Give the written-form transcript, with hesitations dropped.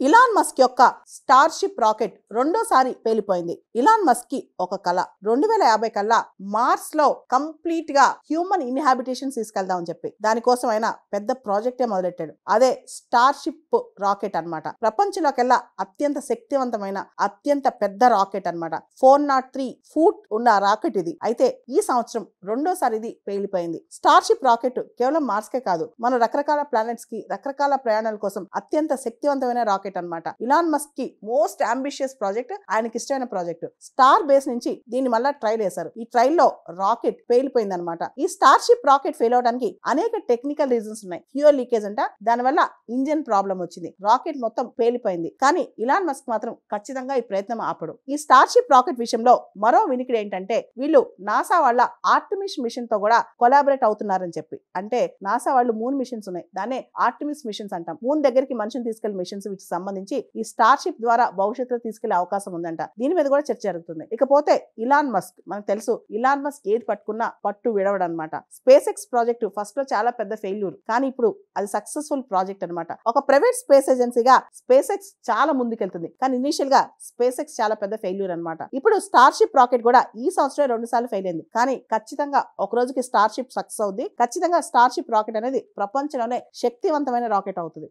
Elon Musk యొక్క Starship rocket రెండోసారి పేలిపోయింది. Elon Musk కి ఒక కళ 2050 కల్లా మార్స్ లో కంప్లీట్ గా హ్యూమన్ ఇన్హాబిటేషన్ తీసుకెళ్దామని చెప్పి దానికోసం ఆయన పెద్ద ప్రాజెక్టే మొదలెట్టాడు. అదే స్టార్షిప్ రాకెట్ అన్నమాట. ప్రపంచంలోకెల్లా అత్యంత శక్తివంతమైన అత్యంత పెద్ద రాకెట్ అన్నమాట. 403 ఫూట్ ఉన్న రాకెట్ ఇది. అయితే ఈ సంవత్సరం రెండోసారి ఇది పేలిపోయింది. స్టార్షిప్ రాకెట్ కేవలం మార్స్ కే కాదు, మన రకరకాల ప్లానెట్స్ కి రకరకాల ప్రయాణాల కోసం అత్యంత శక్తివంతమైన రాకెట్ అన్నమాట. ఇలాన్ మస్క్ కి మోస్ట్ అంబిషియస్ ప్రాజెక్ట్, ఆయనకి ఇష్టమైన ప్రాజెక్ట్. స్టార్ బేస్ నుంచి దీన్ని మళ్ళా ట్రైల్ చేశారు. ఈ ట్రైల్ లో రాకెట్ పేలిపోయింది అనమాట. ఈ స్టార్షిప్ రాకెట్ ఫెయిల్ అవడానికి అనేక టెక్నికల్ రీజన్స్ ఉన్నాయి. ఫ్యూయల్ లీకేజ్ అంట, దానివల్ల ఇంజిన్ ప్రాబ్లం వచ్చింది, రాకెట్ మొత్తం పేలిపోయింది. కానీ ఇలాన్ మస్క్ మాత్రం ఖచ్చితంగా ఈ ప్రయత్నం ఆపడు. ఈ స్టార్షిప్ రాకెట్ విషయంలో మరో వినికిడి ఏంటంటే వీళ్ళు నాసా వాళ్ళ ఆర్టమిస్ మిషన్ తో కూడా కొలాబరేట్ అవుతున్నారని చెప్పి. అంటే నాసా వాళ్ళు మూన్ మిషన్స్ ఉన్నాయి, దాన్నే ఆర్టమిస్ మిషన్స్ అంటాం. మూన్ దగ్గరికి మనిషిని తీసుకెళ్లి మిషన్స్ వీటికి సంబంధించి ఈ స్టార్షిప్ ద్వారా భవిష్యత్తులో తీసుకెళ్లే అవకాశం ఉందంట. దీని మీద కూడా చర్చ జరుగుతుంది. ఇకపోతే ఇలాన్ మస్క్, మనకు తెలుసు ఇలాన్ మస్క్ ఏది పట్టుకున్నా పట్టు విడవడం అనమాట. స్పేస్ ఎక్స్ ప్రాజెక్ట్ ఫస్ట్ లో చాలా పెద్ద ఫెయిల్యూర్, కానీ ఇప్పుడు అది సక్సెస్ఫుల్ ప్రాజెక్ట్ అనమాట. ఒక ప్రైవేట్ స్పేస్ ఏజెన్సీగా స్పేస్ ఎక్స్ చాలా ముందుకెళ్తుంది, కానీ ఇనిషియల్ గా స్పేస్ ఎక్స్ చాలా పెద్ద ఫెయిల్యూర్ అనమాట. ఇప్పుడు స్టార్షిప్ రాకెట్ కూడా ఈ సంవత్సరం 2 సార్లు ఫెయిల్ అయింది, కానీ ఖచ్చితంగా ఒక రోజుకి స్టార్షిప్ సక్సెస్ అవుద్ది. ఖచ్చితంగా స్టార్షిప్ రాకెట్ అనేది ప్రపంచంలోనే శక్తివంతమైన రాకెట్ అవుతుంది.